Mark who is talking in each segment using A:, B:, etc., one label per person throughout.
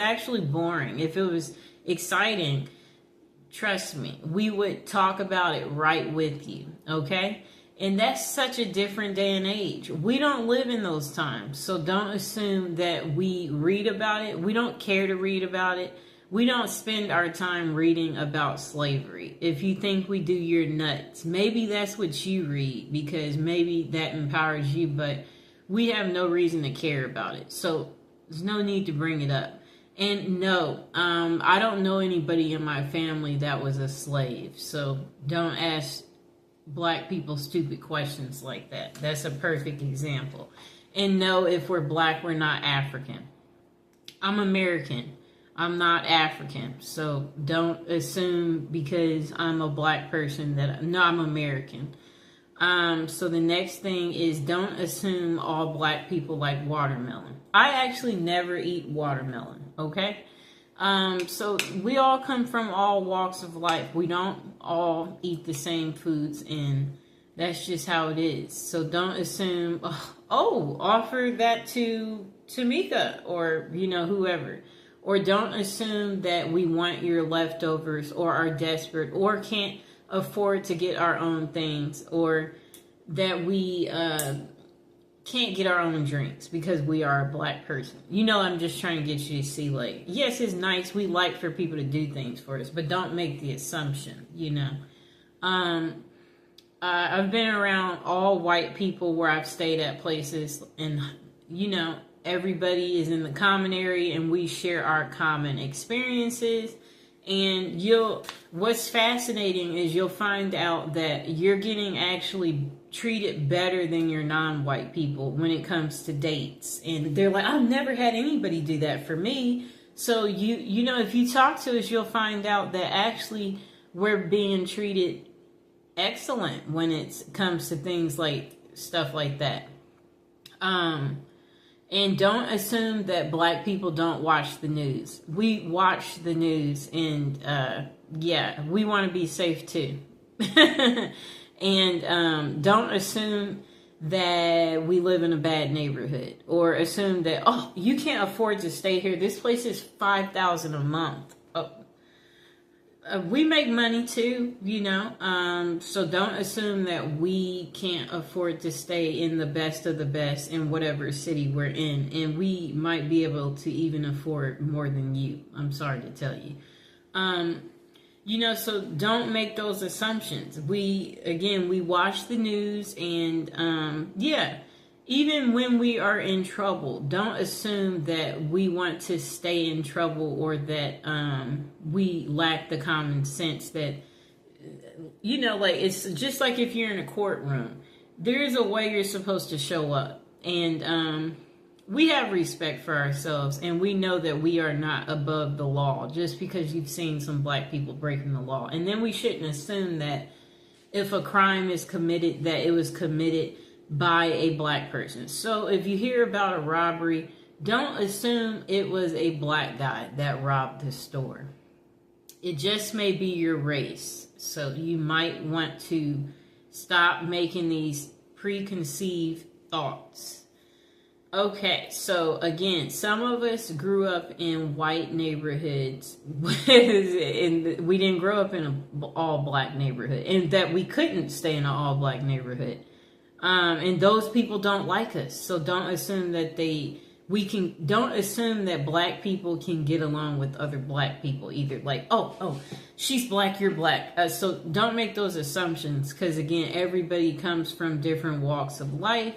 A: actually boring. If it was exciting, trust me, we would talk about it right with you, okay? And that's such a different day and age. We don't live in those times. So don't assume that we read about it. We don't care to read about it. We don't spend our time reading about slavery. If you think we do, you're nuts. Maybe that's what you read because maybe that empowers you, but we have no reason to care about it. So there's no need to bring it up. And no, I don't know anybody in my family that was a slave. So don't ask black people stupid questions like that. That's a perfect example. And no, if we're black, we're not African. I'm American. I'm not African. So don't assume because I'm a black person that, no, I'm American. So the next thing is don't assume all black people like watermelon. I actually never eat watermelon, okay? So we all come from all walks of life. We don't all eat the same foods, and that's just how it is. So don't assume, oh, offer that to Tamika or, whoever. Or don't assume that we want your leftovers or are desperate or can't afford to get our own things or that we can't get our own drinks because we are a black person. I'm just trying to get you to see, like, yes, it's nice. We like for people to do things for us, but don't make the assumption, I've been around all white people where I've stayed at places and, everybody is in the common area and we share our common experiences. And what's fascinating is you'll find out that you're getting actually treated better than your non-white people when it comes to dates. And they're like, I've never had anybody do that for me. So if you talk to us, you'll find out that actually we're being treated excellent when it comes to things like stuff like that. And don't assume that black people don't watch the news. We watch the news and, we want to be safe too. And don't assume that we live in a bad neighborhood or assume that, you can't afford to stay here. This place is $5,000 a month. We make money too, so don't assume that we can't afford to stay in the best of the best in whatever city we're in. And we might be able to even afford more than you. I'm sorry to tell you. So don't make those assumptions. We watch the news and, even when we are in trouble, don't assume that we want to stay in trouble or that we lack the common sense that, it's just like if you're in a courtroom, there's a way you're supposed to show up. And we have respect for ourselves and we know that we are not above the law just because you've seen some black people breaking the law. And then we shouldn't assume that if a crime is committed, that it was committed by a black person. So if you hear about a robbery, don't assume it was a black guy that robbed the store. It just may be your race. So you might want to stop making these preconceived thoughts. Okay, so again, some of us grew up in white neighborhoods and we didn't grow up in an all-black neighborhood, and that we couldn't stay in an all-black neighborhood. And those people don't like us. So don't assume that don't assume that black people can get along with other black people either. Like, she's black, you're black. So don't make those assumptions because again, everybody comes from different walks of life.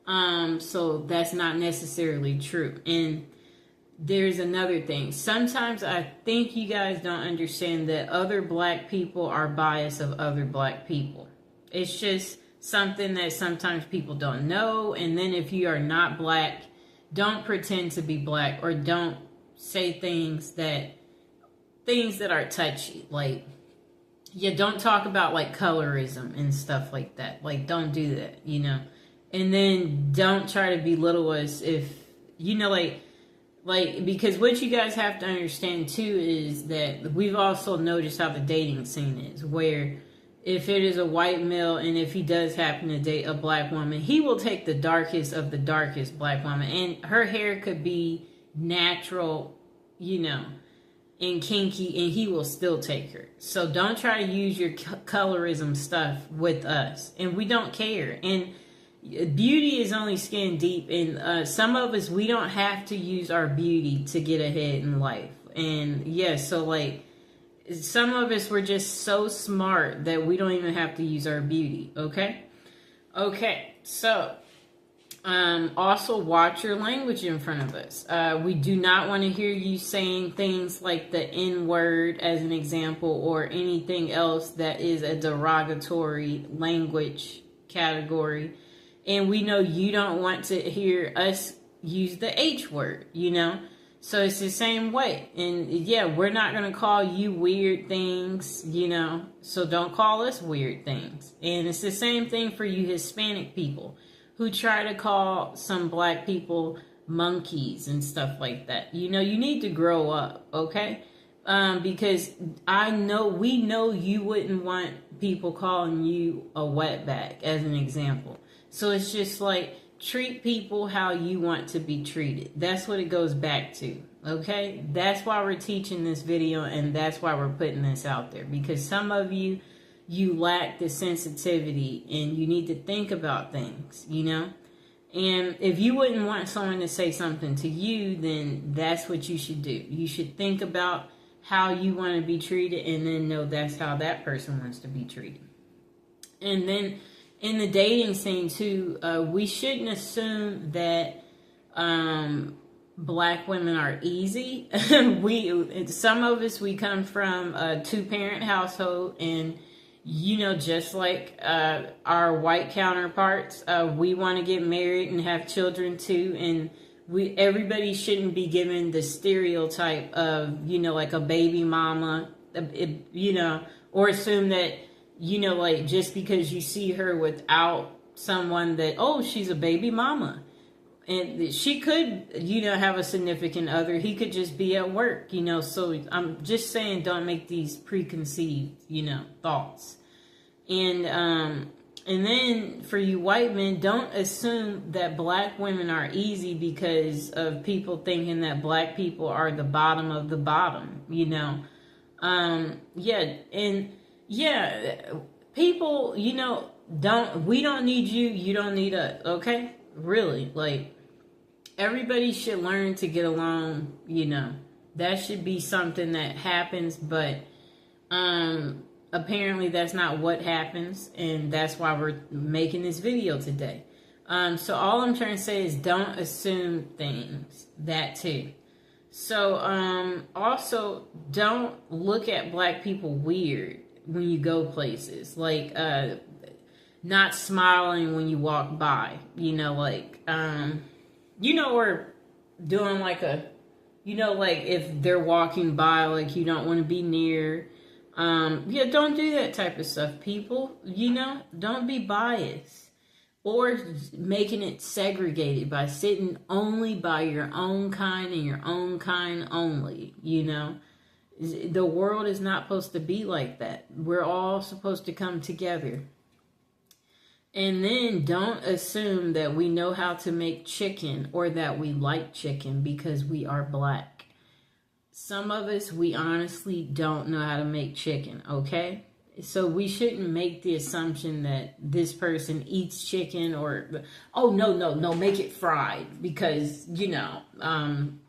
A: So that's not necessarily true. And there's another thing. Sometimes I think you guys don't understand that other black people are biased of other black people. It's just something that sometimes people don't know. And then if you are not black, don't pretend to be black or don't say things that are touchy. Like, don't talk about like colorism and stuff like that. Like, don't do that, And then don't try to belittle us if, because what you guys have to understand too is that we've also noticed how the dating scene is, where if it is a white male and if he does happen to date a black woman, he will take the darkest of the darkest black woman. And her hair could be natural you know, and kinky, and he will still take her. So don't try to use your colorism stuff with us, and we don't care. And beauty is only skin deep, and some of us, we don't have to use our beauty to get ahead in life. And yes, so like some of us, were just so smart that we don't even have to use our beauty. Okay, so also watch your language in front of us. We do not want to hear you saying things like the N word as an example, or anything else that is a derogatory language category. And we know you don't want to hear us use the H word, you know? So it's the same way. And yeah, we're not going to call you weird things, you know? So don't call us weird things. And it's the same thing for you Hispanic people who try to call some black people monkeys and stuff like that. You know, you need to grow up, okay? Because we know you wouldn't want people calling you a wetback, as an example. So it's just like, treat people how you want to be treated. That's what it goes back to, okay? That's why we're teaching this video, and that's why we're putting this out there. Because some of you lack the sensitivity, and you need to think about things, you know? And if you wouldn't want someone to say something to you, then that's what you should do. You should think about how you want to be treated, and then know that's how that person wants to be treated. And then in the dating scene too, we shouldn't assume that black women are easy. Some of us, we come from a 2-parent household, and you know, just like our white counterparts, we want to get married and have children too. And everybody shouldn't be given the stereotype of, you know, like a baby mama, you know, or assume that, you know, like just because you see her without someone that, oh, she's a baby mama. And she could, you know, have a significant other. He could just be at work, you know. So I'm just saying, don't make these preconceived, you know, thoughts. And then for you white men, don't assume that black women are easy because of people thinking that black people are the bottom of the bottom, you know. People, you know, we don't need you, you don't need us, okay? Really, like, everybody should learn to get along, you know. That should be something that happens, but apparently that's not what happens, and that's why we're making this video today. So all I'm trying to say is don't assume things, that too. So also don't look at black people weird when you go places, like not smiling when you walk by, you know, like you know, or doing like a, you know, like if they're walking by, like you don't want to be near. Yeah, don't do that type of stuff, people. You know, don't be biased or making it segregated by sitting only by your own kind and your own kind only. You know, the world is not supposed to be like that. We're all supposed to come together. And then don't assume that we know how to make chicken or that we like chicken because we are black. Some of us, we honestly don't know how to make chicken, okay? So we shouldn't make the assumption that this person eats chicken or, oh, no, make it fried because, you know,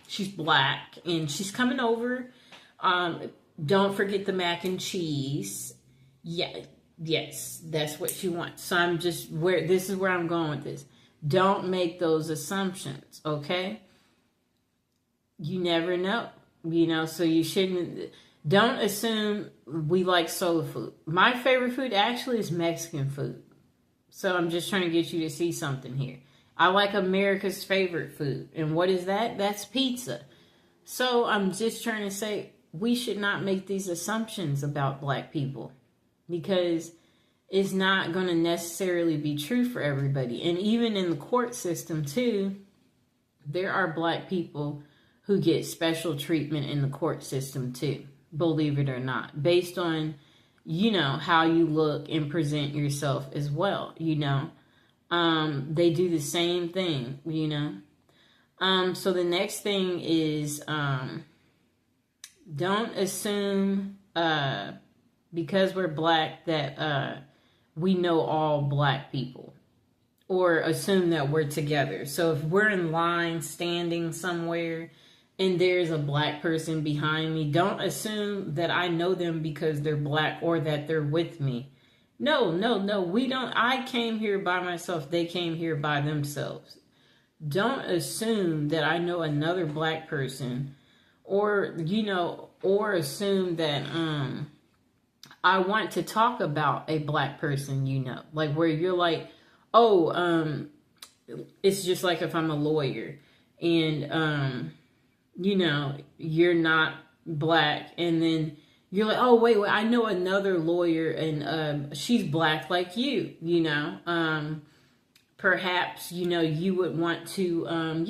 A: she's black and she's coming over. Don't forget the mac and cheese. Yeah, yes, that's what she wants. So this is where I'm going with this. Don't make those assumptions, okay? You never know. You know, so you shouldn't, don't assume we like soul food. My favorite food actually is Mexican food. So I'm just trying to get you to see something here. I like America's favorite food. And what is that? That's pizza. So I'm just trying to say we should not make these assumptions about black people because it's not going to necessarily be true for everybody. And even in the court system too, there are black people who get special treatment in the court system too, believe it or not, based on, you know, how you look and present yourself as well, you know. They do the same thing, you know. So the next thing is, don't assume because we're black that we know all black people, or assume that we're together. So if we're in line standing somewhere and there's a black person behind me, don't assume that I know them because they're black or that they're with me. No, we don't. I came here by myself. They came here by themselves. Don't assume that I know another black person, or, or assume that I want to talk about a black person, like where you're like, oh, it's just like if I'm a lawyer and, you're not black, and then you're like, oh, wait, I know another lawyer and she's black like you, perhaps, you would want to, we're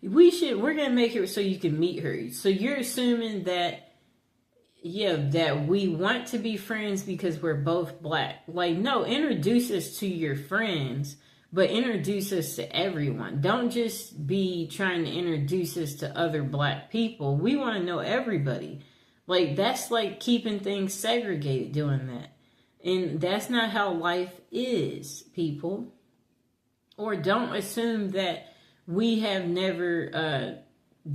A: going to make it so you can meet her. So you're assuming that, that we want to be friends because we're both black. Like, no, introduce us to your friends, but introduce us to everyone. Don't just be trying to introduce us to other black people. We want to know everybody. Like, that's like keeping things segregated, doing that. And that's not how life is, people. Or don't assume that we have never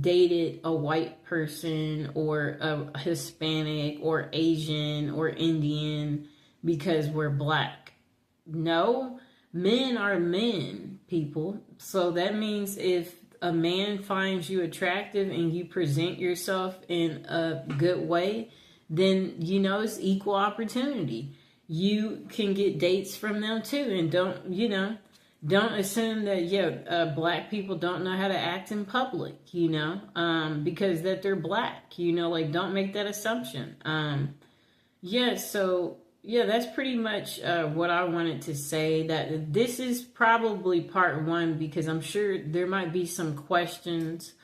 A: dated a white person or a Hispanic or Asian or Indian because we're black. No, men are men, people. So that means if a man finds you attractive and you present yourself in a good way, then, it's equal opportunity. You can get dates from them too. And don't assume that, black people don't know how to act in public, because that they're black, like, don't make that assumption. That's pretty much what I wanted to say. That this is probably part one, because I'm sure there might be some questions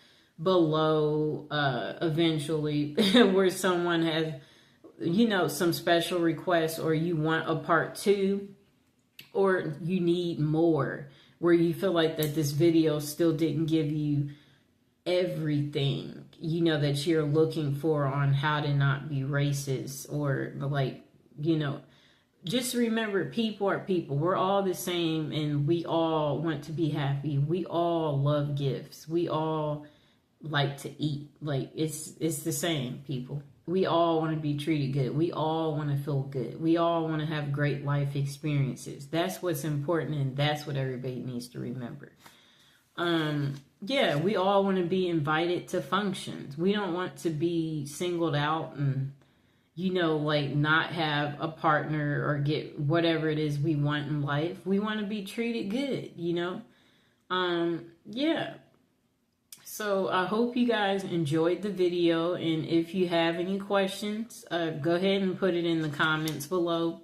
A: below eventually where someone has, some special requests, or you want a part two, or you need more, where you feel like that this video still didn't give you everything, that you're looking for on how to not be racist, or like, just remember, people are people. We're all the same, and we all want to be happy. We all love gifts. We all like to eat. Like, it's the same, people. We all want to be treated good. We all want to feel good. We all want to have great life experiences. That's what's important, and that's what everybody needs to remember. We all want to be invited to functions. We don't want to be singled out and, like, not have a partner or get whatever it is we want in life. We want to be treated good, So I hope you guys enjoyed the video, and if you have any questions, go ahead and put it in the comments below.